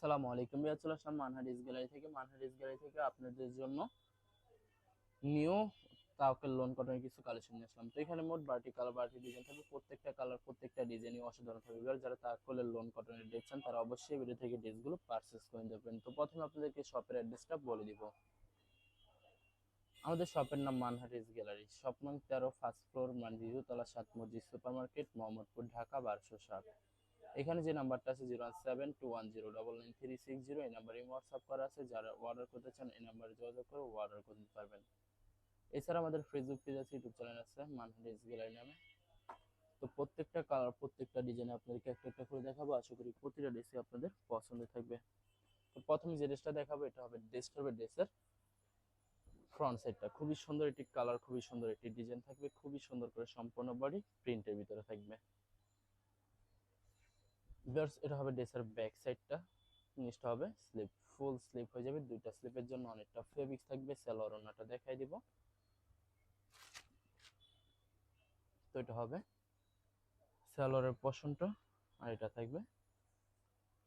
আসসালামু আলাইকুম। চলে আসলাম মানহারিস গ্যালারি থেকে আপনাদের জন্য নিউ তাওকেল লোন কটনের কিছু কালেকশন নিয়ে আসলাম। তো এখানে মোট 12টি কালার 12টি ডিজাইন থাকবে। প্রত্যেকটা কালার প্রত্যেকটা ডিজাইনই অসাধারণ থাকবে। এবার যারা তাওকেলের লোন কটনের ড্রেস চান তারা অবশ্যই ভিডিও থেকে ড্রেসগুলো পারচেস করে নেবেন। তো প্রথমে আপনাদেরকে শপের অ্যাড্রেসটা বলে দিব। আমাদের শপের নাম মানহারিস গ্যালারি, শপ নং 13, ফার্স্ট ফ্লোর, দ্বিতীয়তলা, 7 মসজিদ সুপার মার্কেট, মোহাম্মদপুর, ঢাকা 1207। এখানে যে নাম্বারটা আছে 01721099360, এই নাম্বারে হোয়াটসঅ্যাপ করা আছে। যারা অর্ডার করতে চান এই নাম্বারে যোগাযোগ করে অর্ডার করতে পারবেন। এছাড়া আমাদের ফেসবুক পেজ আছে, ইউটিউব চ্যানেল আছে মানহারিস গ্যালারি নামে। তো প্রত্যেকটা কালার প্রত্যেকটা ডিজাইনে আপনাদেরকে একটা একটা করে দেখাবো। আশা করি প্রতিটা ড্রেসই আপনাদের পছন্দ থাকবে। তো প্রথমে যে ড্রেসটা দেখাবো এটা হবে ড্রেসের ফ্রন্ট সাইডটা। খুবই সুন্দর একটি কালার, খুবই সুন্দর একটি ডিজাইন থাকবে, খুবই সুন্দর করে সম্পূর্ণ বডি প্রিন্টের ভিতরে থাকবে। ভিউয়ার্স, এটা হবে ড্রেসের ব্যাক সাইডটা। নিচটা হবে স্লিপ, ফুল স্লিপ হয়ে যাবে। দুইটা স্লিপের জন্য অনেকটা ফেব্রিক্স থাকবে। সালোয়ার ওড়নাটা দেখাই দিব। তো এটা হবে সালোয়ারের পশনটা, আর এটা থাকবে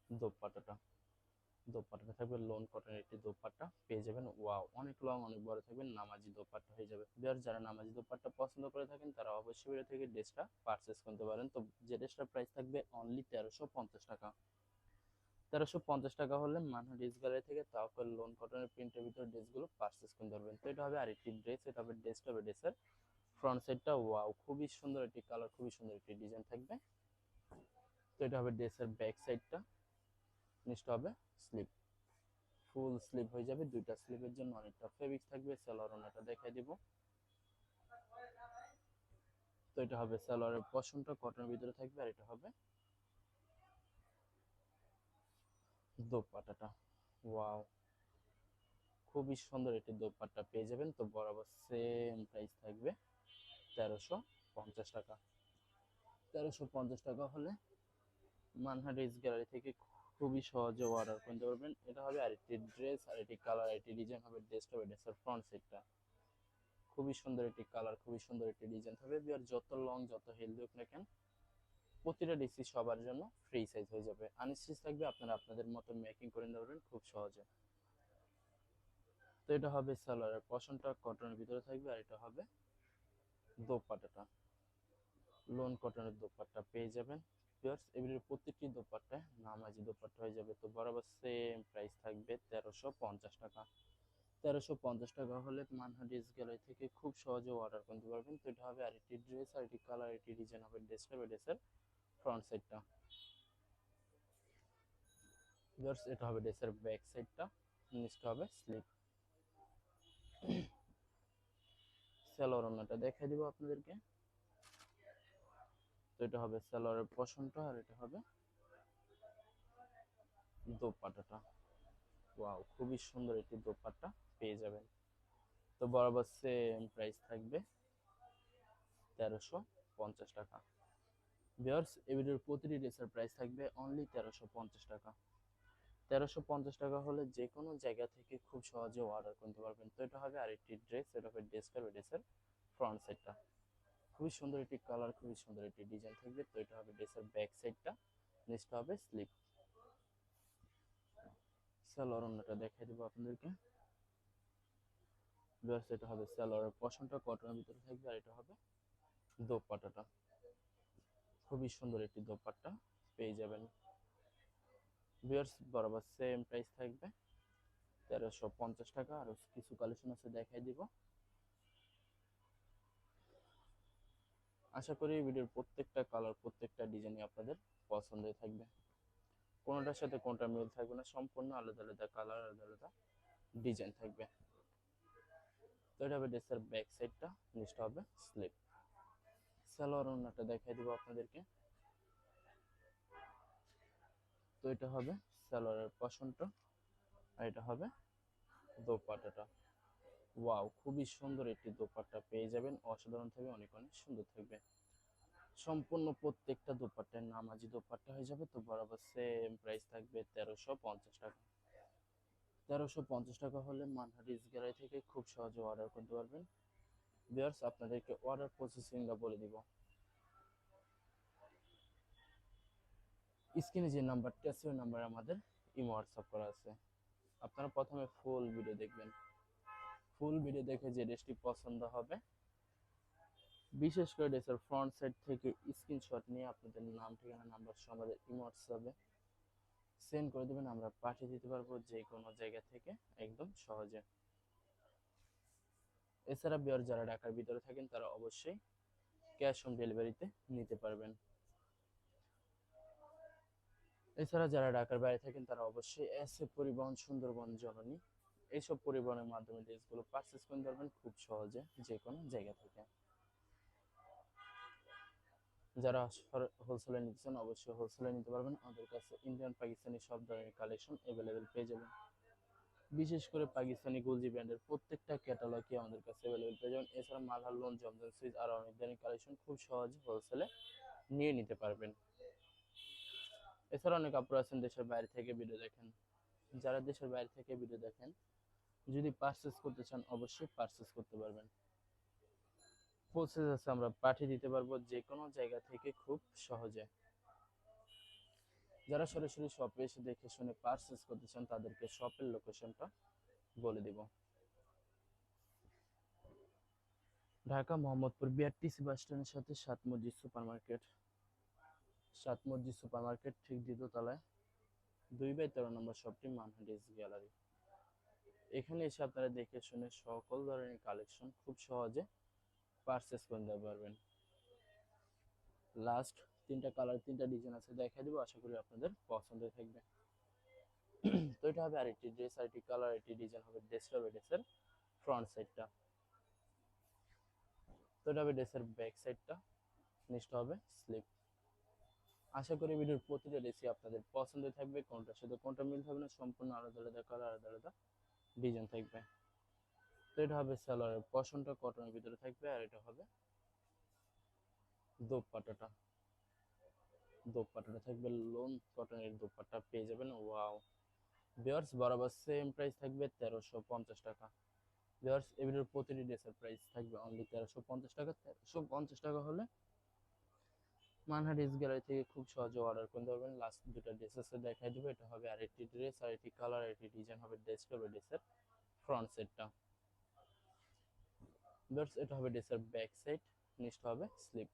দোপাট্টাটা। দোপাট্টাটা থাকবে লোন কটনের একটি দোপাট্টা পেয়ে যাবেন। ওয়াও, অনেক লং অনেক বড় থাকবে, নামাজি দোপাট্টা হয়ে যাবে। ভিউয়ার্স, যারা নামাজি দোপাট্টা পছন্দ করে থাকেন তারা অবশ্যই ভিডিও থেকে ড্রেসটা পারচেস করতে পারেন। তো যে ড্রেসটার প্রাইস থাকবে অনলি 1350 টাকা। 1350 টাকা হলে মানহারিস গ্যালারি থেকে তাওয়াক্কুল লোন কটনের প্রিন্টের ভিতরে ড্রেসগুলো পারচেস করতে পারবেন। তো এটা হবে আরেকটি ড্রেস। এটা হবে ড্রেসের ফ্রন্ট সাইডটা। ওয়াও, খুবই সুন্দর একটি কালার, খুবই সুন্দর একটি ডিজাইন থাকবে। তো এটা হবে ড্রেসের ব্যাক সাইডটা। নিচটা হবে স্লিপ, ফুল স্লিপ হয়ে যাবে। দুইটা স্লিপের জন্য অনেকটা ফেব্রিক্স থাকবে। সালোয়ার ওড়নাটা দেখাই দিব। তো এটা হবে সালোয়ারের পশনটা কটনের ভিতরে থাকবে, আর এটা হবে দোপাট্টাটা। ওয়াও, খুবই সুন্দর একটি দোপাট্টা পেয়ে যাবেন। তো বরাবর সেম প্রাইস থাকবে 1350 টাকা। 1350 টাকা হলে মানহারিস গ্যালারি থেকে খুবই সহজে অর্ডার করতে পারবেন। এটা হবে আরেকটি ড্রেস, আরেকটি কালার, আরেকটি ডিজাইন হবে। ড্রেসটা হবে ড্রেসের ফ্রন্ট সাইডটা। খুবই সুন্দর একটি কালার, খুবই সুন্দর একটি ডিজাইন হবে। বিয়ার যত লং যত হেলদি হোক না কেন, প্রতিটা ডিসি সবার জন্য ফ্রি সাইজ হয়ে যাবে। আনস্টিচ থাকবে, আপনারা আপনাদের মতো মেকিং করে নিতে পারবেন খুব সহজে। তো এটা হবে সালোয়ারের পশনটা কটনের ভিতরে থাকবে, আর এটা হবে দোপাট্টাটা। লোন কটনের দোপাট্টা পেয়ে যাবেন। ভিউয়ার্স, এগুলির প্রত্যেকটি দোপাট্টায় নামাজি দোপাট্টা হয়ে যাবে। তো বরাবর সেম প্রাইস থাকবে 1350 টাকা। 1350 টাকা হলে মানহারিস গ্যালারি থেকে খুব সহজে অর্ডার করতে পারবেন। তো এটা হবে আরেকটি ড্রেস, আরেকটি কালার, আরেকটি ডিজাইন হবে। ড্রেসের ফ্রন্ট সাইডটা। ভিউয়ার্স, এটা হবে ড্রেসের ব্যাক সাইডটা। নিচটা হবে স্লিপ। সালোয়ার ওড়নাটা দেখাই দিব আপনাদেরকে। তো এটা হবে সালোয়ারের পশনটা, আর এটা হবে দোপাট্টাটা। ওয়াও, খুবই সুন্দর একটি দোপাট্টা পেয়ে যাবেন। তো বরাবর সেম প্রাইস থাকবে 1350 টাকা। ভিউয়ার্স, এই ভিডিওর প্রতিটি ড্রেসের প্রাইস থাকবে অনলি 1350 টাকা। 1350 টাকা হলে যে কোনো জায়গা থেকে খুব সহজে অর্ডার করতে পারবেন। তো এটা হবে আরেকটি ড্রেস। এটা হবে ড্রেসের ফ্রন্ট সাইডটা। খুবই সুন্দর একটি কালার, খুবই সুন্দর একটি ডিজাইন থাকবে। তো এটা হবে ড্রেসের ব্যাক সাইডটা। নিচটা হবে স্লিপ। সালোয়ার ওড়নাটা দেখাই দেবো আপনাদেরকে। ভিউয়ার্স, এটা হবে সালোয়ারের পশনটা কটনের ভিতরে থাকবে, আর এটা হবে দোপাট্টাটা। খুবই সুন্দর একটি দোপাট্টা পেয়ে যাবেন। ভিউয়ার্স, বরাবর সেম প্রাইস থাকবে 1350 টাকা। আর কিছু কালেকশন আছে দেখাই দিব। আশা করি ভিডিওর প্রত্যেকটা কালার প্রত্যেকটা ডিজাইনই আপনাদের পছন্দের থাকবে। কোনোটার সাথে কোনোটা মিল থাকবে না, সম্পূর্ণ আলাদা আলাদা কালার, আলাদা আলাদা ডিজাইন থাকবে। তো এটা হবে ড্রেসের ব্যাক সাইডটা। নিচটা হবে স্লিপ। সালোয়ার ওড়নাটা দেখাই দিব আপনাদেরকে। তো এটা হবে সালোয়ারের পশনটা, আর এটা হবে দোপাট্টাটা। ওয়াও, খুবই সুন্দর একটি দোপাট্টা পেয়ে যাবেন। অসাধারণ থাকবে, অনেক অনেক সুন্দর থাকবে। সম্পূর্ণ প্রত্যেকটা দোপাট্টার নামাজি দোপাট্টা হয়ে যাবে। তো বরাবর সেম প্রাইস থাকবে 1350 টাকা। 1350 টাকা হলে মানহারিস গ্যালারি থেকে খুব সহজে অর্ডার করতে পারবেন। ভিউয়ার্স, আপনাদেরকে অর্ডার প্রসেসিংটা বলে দিব। স্ক্রিনে যে নাম্বারটি আছে ওই নাম্বারে আমাদের ইমো হোয়াটসঅ্যাপ করা আছে। আপনারা প্রথমে ফুল ভিডিও দেখবেন, ফুল ভিডিও দেখে যে ড্রেসটি পছন্দ হবে, বিশেষ করে ড্রেসের ফ্রন্ট সাইড থেকে স্ক্রিনশট নিয়ে আপনাদের নাম, ঠিকানা, নাম্বার সহ আমাদের ইমো হোয়াটসঅ্যাপে সেন্ড করে দেবেন। আমরা পাঠিয়ে দিতে পারবো যে কোনো জায়গা থেকে একদম সহজে। এছাড়া বিয়ার যারা ঢাকার ভিতরে থাকেন তারা অবশ্যই ক্যাশ অন ডেলিভারিতে নিতে পারবেন। এছাড়া যারা ঢাকার বাইরে থাকেন তারা অবশ্যই এসএ পরিবহন, সুন্দরবন, জননী এইসব পরিবহনের মাধ্যমে ড্রেসগুলো পারচেস করতে পারবেন খুব সহজে যে কোনো জায়গা থেকে। যারা হোলসেলে নিতে চান অবশ্যই হোলসেলে নিতে পারবেন। আমাদের কাছে ইন্ডিয়ান, পাকিস্তানি সব ধরনের কালেকশন অ্যাভেলেবেল পেয়ে যাবেন। বিশেষ করে পাকিস্তানি গুলজি ব্র্যান্ডের প্রত্যেকটা ক্যাটালগই আমাদের কাছে অ্যাভেলেবেল পেয়ে যাবেন। এছাড়া মালহার লোন, জমজম সুইচ আর অনেক ধরনের কালেকশন খুব সহজে হোলসেলে নিয়ে নিতে পারবেন। এছাড়া অনেক আপুরা আছেন দেশের বাইরে থেকে ভিডিও দেখেন। যারা দেশের বাইরে থেকে ভিডিও দেখেন, যদি পারচেস করতে চান অবশ্যই পারচেস করতে পারবেন। প্রসেস আছে, আমরা পাঠিয়ে দিতে পারবো যে কোনো জায়গা থেকে খুব সহজে। যারা সরাসরি শপে এসে দেখে শুনে পারচেস করতে চান তাদেরকে শপের লোকেশনটা বলে দিব। ঢাকা মোহাম্মদপুর বিআরটিসি বাস স্ট্যান্ডের সাথে সাত মসজিদ সুপার মার্কেট, সাত মসজিদ সুপার মার্কেট ঠিক দ্বিতীয় তলায় 2/13 নম্বর শপটি মানহা ড্রেস গ্যালারি। এখানে এসে আপনারা দেখে শুনে সকল ধরনের কালেকশন খুব সহজে পারচেস করে নিতে পারবেন। লাস্ট তিনটা কালার, তিনটা ডিজাইন আছে, দেখাই দিব, আশা করি আপনাদের পছন্দ থাকবে। তো এটা হবে আরেকটি ড্রেস, আরেকটি কালার, আরেকটি ডিজাইন হবে। ড্রেসটা হবে ড্রেসের ফ্রন্ট সাইডটা, তো এটা হবে ড্রেসের ব্যাক সাইডটা, নিচটা হবে স্লিপ। আশা করি ভিডিওর প্রতিটা ড্রেসই আপনাদের পছন্দ থাকবে, কোনটার সাথে কোনটা মিল থাকবে না, সম্পূর্ণ আলাদা আলাদা কালার, আলাদা আলাদা ডিজাইন থাকবে। তো এটা হবে সালোয়ারের পশনটা কটনের ভিতরে থাকবে, আর এটা হবে দোপাট্টাটা, দোপাট্টাটা থাকবে লোন কটনের দোপাট্টা পেয়ে যাবেন। ওয়াও ভিউয়ার্স, বরাবর সেম প্রাইস থাকবে 1350 টাকা। ভিউয়ার্স, এই ভিডিওর প্রতিটি ড্রেসের প্রাইস থাকবে অনলি 1350 টাকা। 1350 টাকা হলে মানহা ড্রেস গ্যালারি থেকে খুব সহজে অর্ডার করতে পারবেন। লাস্ট দুটো ড্রেস আছে, দেখাই দেবো। এটা হবে আরেকটি ড্রেস, আরেকটি কালার, আরেকটি ডিজাইন হবে। ড্রেসটা হবে ড্রেসের ফ্রন্ট সাইডটা। ভিউয়ার্স, এটা হবে ড্রেসের ব্যাক সাইড, নিচটা হবে স্লিপ,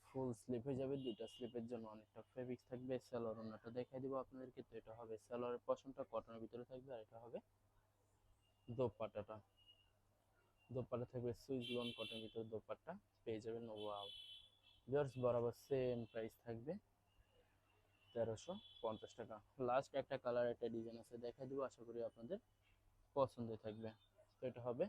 ফুল স্লিপ হয়ে যাবে। দুইটা স্লিপের জন্য অনেকটা ফেব্রিক্স থাকবে। সালোয়ার ওন্নাটা দেখাই দিব আপনাদেরকে। তো এটা হবে সালোয়ারের পশনটা কটনের ভিতরে থাকবে, আর এটা হবে দোপাট্টাটা, দোপাট্টা থাকবে সুইস লোন কটনের ভিতরে দোপাট্টা পেয়ে যাবেন। ওয়াও ভিউয়ার্স, বরাবর সেম প্রাইস থাকবে 1350 টাকা। লাস্ট একটা কালার, একটা ডিজাইন আছে, দেখাই দিব, আশা করি আপনাদের পছন্দ থাকবে। তো এটা হবে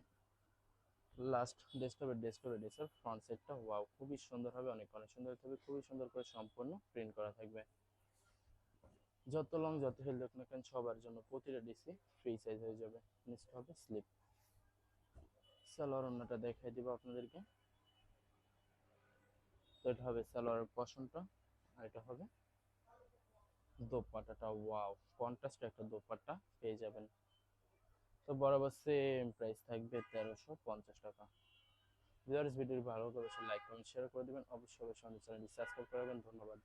লাস্ট ড্রেসটা হবে ড্রেসের ফ্রন্ট সাইডটা। ওয়াও খুবই সুন্দর হবে, অনেক অনেক সুন্দর হবে, খুবই সুন্দর করে সম্পূর্ণ প্রিন্ট করা থাকবে। যত লং যত হেল দেখুন না কেন সবার জন্য প্রতিটা ডিসি ফ্রি সাইজ হয়ে যাবে। নিচটা হবে স্লিপ। সালোয়ার ওন্নাটা দেখাই দিব আপনাদেরকে। তো এটা হবে সালোয়ারের পশনটা, আর এটা হবে দোপাট্টাটা। ওয়াও কন্ট্রাস্ট একটা দোপাট্টা পেয়ে যাবেন। তো বরাবর সেম প্রাইস থাকবে 1350 টাকা। ভিউয়ার্স, ভিডিওটি ভালো করে লাইক কমেন্ট শেয়ার করে দেবেন, অবশ্যই অবশ্যই আমাদের চ্যানেলটি সাবস্ক্রাইব করবেন। ধন্যবাদ।